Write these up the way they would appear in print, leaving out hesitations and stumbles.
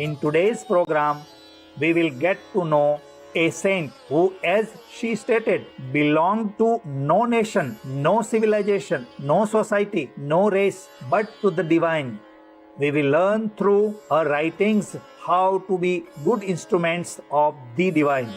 In today's program, we will get to know a saint who, as she stated, belonged to no nation, no civilization, no society, no race, but to the divine. We will learn through her writings how to be good instruments of the divine.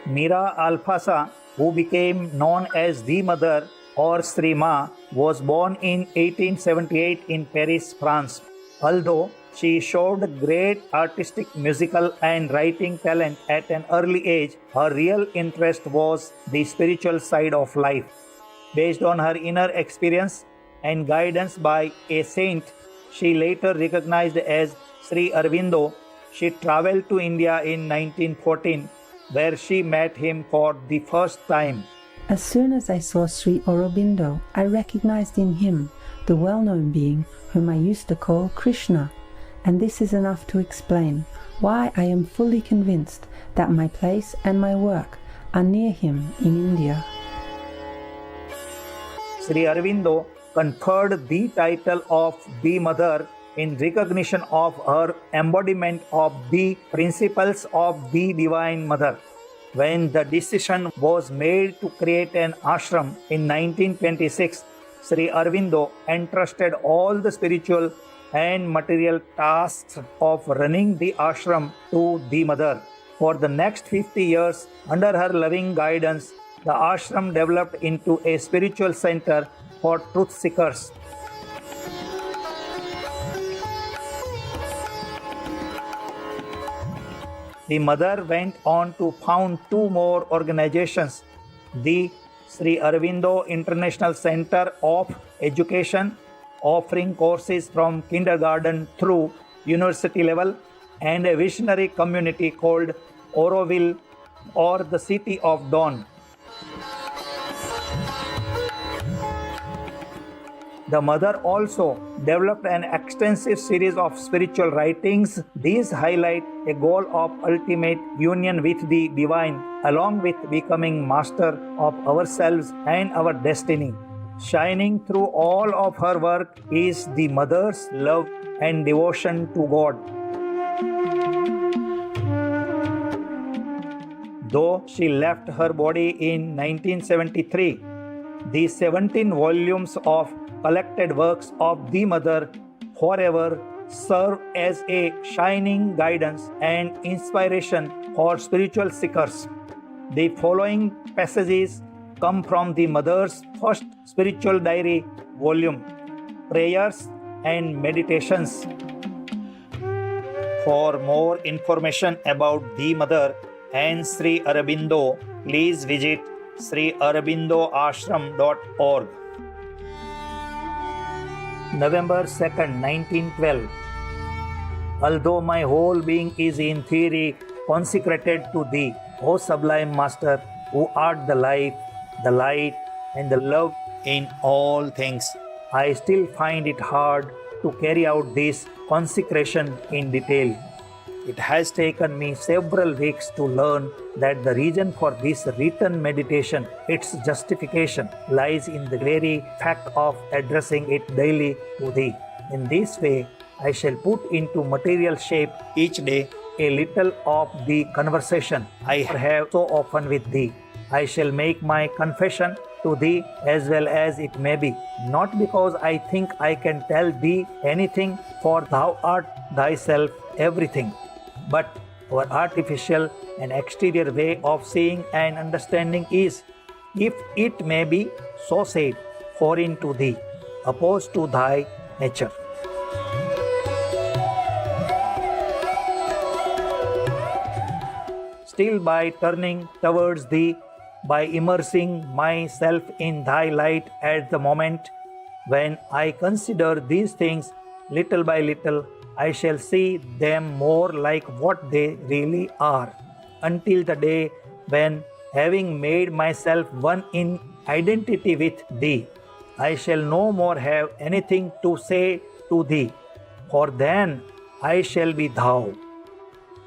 Mira Alfasa, who became known as the Mother or Sri Ma, was born in 1878 in Paris, France. Although she showed great artistic, musical, and writing talent at an early age, her real interest was the spiritual side of life. Based on her inner experience and guidance by a saint she later recognized as Sri Aurobindo, she traveled to India in 1914, where she met him for the first time. As soon as I saw Sri Aurobindo, I recognized in him the well-known being whom I used to call Krishna, and this is enough to explain why I am fully convinced that my place and my work are near him in India. Sri Aurobindo conferred the title of the Mother in recognition of her embodiment of the principles of the Divine Mother. When the decision was made to create an ashram in 1926, Sri Aurobindo entrusted all the spiritual and material tasks of running the ashram to the Mother. For the next 50 years, under her loving guidance, the ashram developed into a spiritual center for truth seekers. The Mother went on to found two more organizations, the Sri Aurobindo International Center of Education, offering courses from kindergarten through university level, and a visionary community called Auroville, or the City of Dawn. The Mother also developed an extensive series of spiritual writings. These highlight a goal of ultimate union with the divine, along with becoming master of ourselves and our destiny. Shining through all of her work is the Mother's love and devotion to God. Though she left her body in 1973, the 17 volumes of collected works of the Mother forever serve as a shining guidance and inspiration for spiritual seekers. The following passages come from the Mother's first spiritual diary volume, Prayers and Meditations. For more information about the Mother and Sri Aurobindo, please visit sriaurobindoashram.org. November 2nd, 1912. Although my whole being is in theory consecrated to Thee, O Sublime Master, who art the life, the light, and the love in all things, I still find it hard to carry out this consecration in detail. It has taken me several weeks to learn that the reason for this written meditation, its justification, lies in the very fact of addressing it daily to Thee. In this way, I shall put into material shape each day a little of the conversation I have so often with Thee. I shall make my confession to Thee as well as it may be, not because I think I can tell Thee anything, for Thou art Thyself everything, but our artificial and exterior way of seeing and understanding is, if it may be so said, foreign to Thee, opposed to Thy nature. Still, by turning towards Thee, by immersing myself in Thy light at the moment when I consider these things little by little, I shall see them more like what they really are, until the day when, having made myself one in identity with Thee, I shall no more have anything to say to Thee, for then I shall be Thou.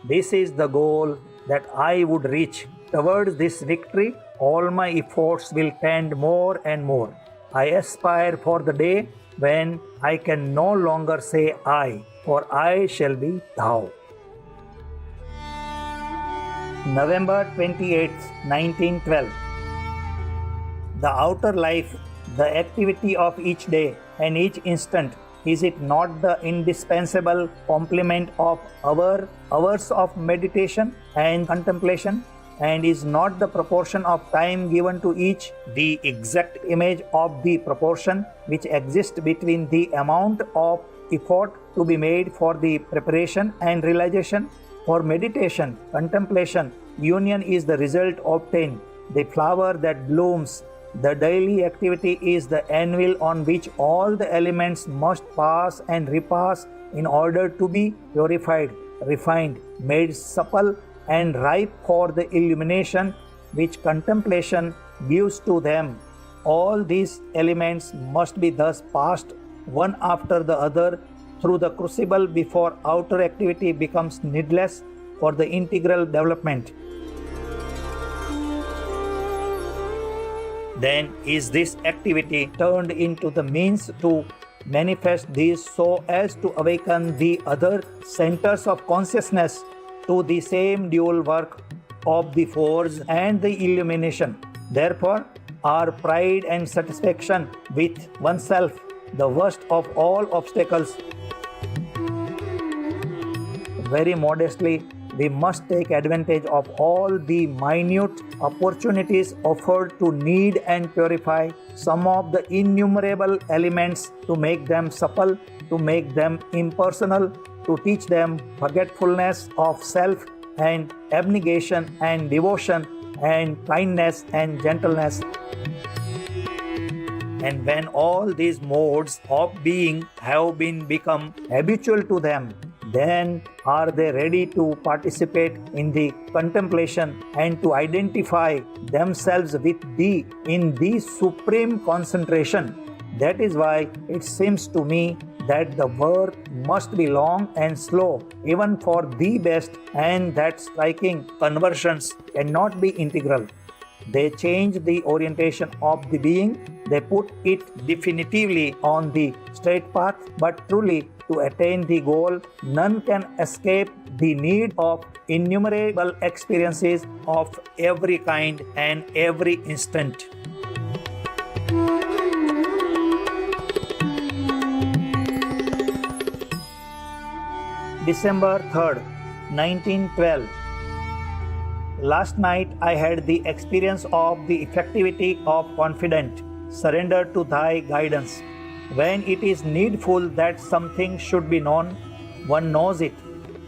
This is the goal that I would reach. Towards this victory, all my efforts will tend more and more. I aspire for the day when I can no longer say I, for I shall be thou. November 28th, 1912. The outer life, the activity of each day and each instant, is it not the indispensable complement of our hours of meditation and contemplation? And is not the proportion of time given to each the exact image of the proportion which exists between the amount of effort to be made for the preparation and realization? For meditation, contemplation, union is the result obtained, the flower that blooms. The daily activity is the anvil on which all the elements must pass and repass in order to be purified, refined, made supple and ripe for the illumination which contemplation gives to them. All these elements must be thus passed one after the other through the crucible before outer activity becomes needless for the integral development. Then is this activity turned into the means to manifest these so as to awaken the other centers of consciousness to the same dual work of the force and the illumination. Therefore, our pride and satisfaction with oneself, the worst of all obstacles. Very modestly, we must take advantage of all the minute opportunities offered to knead and purify some of the innumerable elements, to make them supple, to make them impersonal, to teach them forgetfulness of self and abnegation and devotion and kindness and gentleness. And when all these modes of being have been become habitual to them, then are they ready to participate in the contemplation and to identify themselves with thee in the supreme concentration. That is why it seems to me that the work must be long and slow, even for the best, and that striking conversions cannot be integral. They change the orientation of the being, they put it definitively on the straight path, but truly to attain the goal, none can escape the need of innumerable experiences of every kind and every instant. December 3rd, 1912. Last night I had the experience of the effectivity of confident surrender to thy guidance. When it is needful that something should be known, one knows it,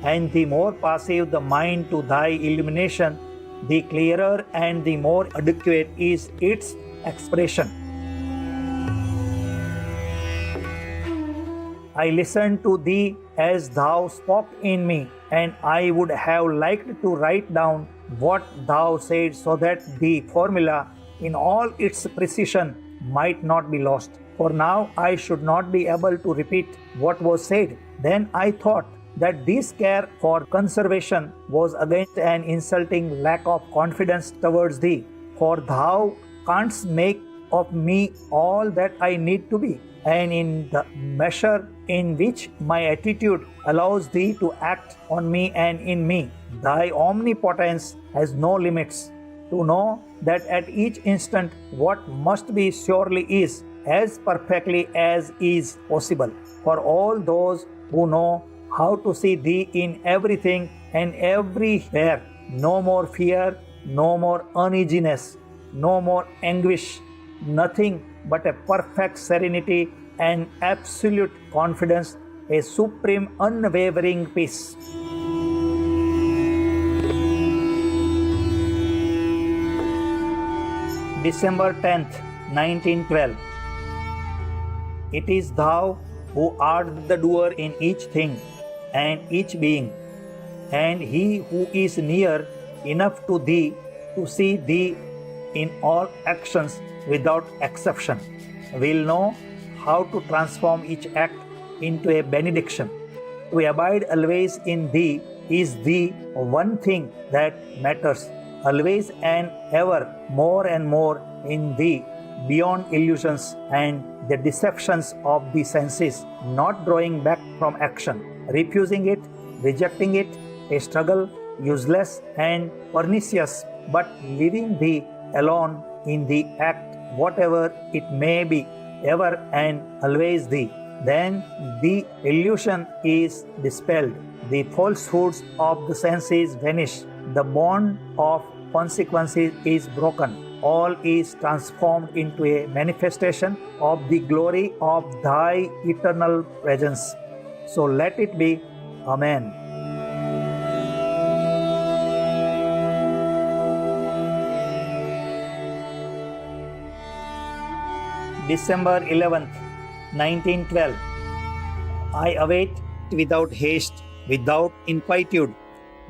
and the more passive the mind to thy illumination, the clearer and the more adequate is its expression. I listened to thee as thou spoke in me, and I would have liked to write down what thou said so that the formula in all its precision might not be lost. For now I should not be able to repeat what was said. Then I thought that this care for conservation was against an insulting lack of confidence towards thee, for thou canst make of me all that I need to be, and in the measure in which my attitude allows thee to act on me and in me, thy omnipotence has no limits. To know that at each instant what must be surely is, as perfectly as is possible. For all those who know how to see thee in everything and everywhere, no more fear, no more uneasiness, no more anguish, nothing but a perfect serenity and absolute confidence, a supreme unwavering peace. December 10th, 1912. It is thou who art the doer in each thing and each being, and he who is near enough to thee to see thee in all actions without exception will know how to transform each act into a benediction. To abide always in thee is the one thing that matters. Always and ever more and more in thee, beyond illusions and the deceptions of the senses, not drawing back from action, refusing it, rejecting it, a struggle, useless and pernicious, but leaving thee alone in the act, whatever it may be, ever and always thee. Then the illusion is dispelled, the falsehoods of the senses vanish, the bond of consequences is broken, all is transformed into a manifestation of the glory of thy eternal presence. So let it be. Amen. December 11th, 1912. I await without haste, without inquietude,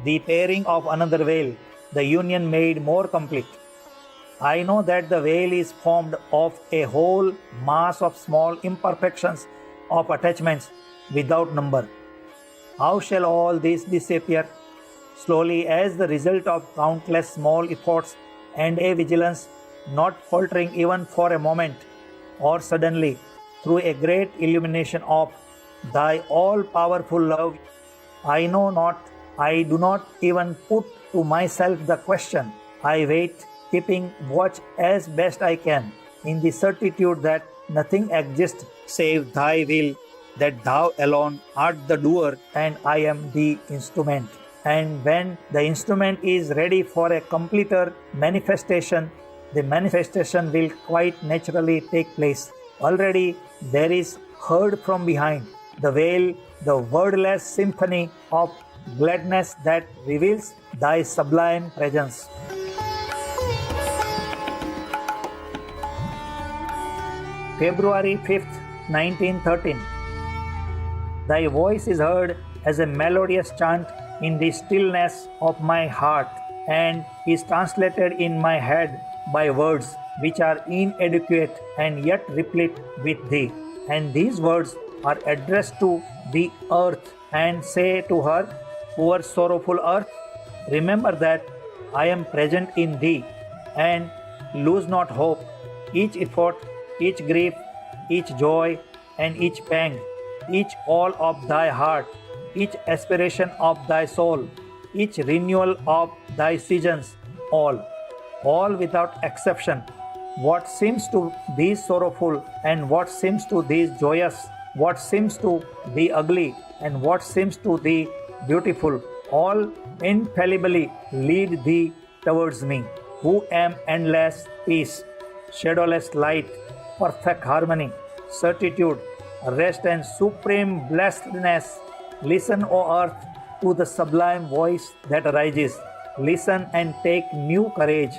the tearing of another veil, the union made more complete. I know that the veil is formed of a whole mass of small imperfections of attachments without number. How shall all this disappear? Slowly, as the result of countless small efforts and a vigilance, not faltering even for a moment, or suddenly, through a great illumination of thy all-powerful love. I know not, I do not even put to myself the question. I wait, keeping watch as best I can, in the certitude that nothing exists save thy will, that thou alone art the doer and I am the instrument. And when the instrument is ready for a completer manifestation, the manifestation will quite naturally take place. Already there is heard from behind the veil the wordless symphony of gladness that reveals thy sublime presence. February 5th, 1913. Thy voice is heard as a melodious chant in the stillness of my heart and is translated in my head by words which are inadequate and yet replete with thee. And these words are addressed to the earth and say to her, poor sorrowful earth, remember that I am present in thee and lose not hope. Each effort, each grief, each joy and each pang, each all of thy heart, each aspiration of thy soul, each renewal of thy seasons, all without exception, what seems to thee sorrowful and what seems to thee joyous, what seems to thee ugly and what seems to thee beautiful, all infallibly lead thee towards me, who am endless peace, shadowless light, perfect harmony, certitude, rest and supreme blessedness. Listen, O earth, to the sublime voice that arises. Listen and take new courage.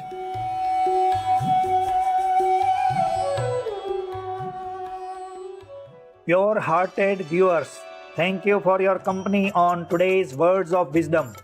Pure-hearted viewers, thank you for your company on today's Words of Wisdom.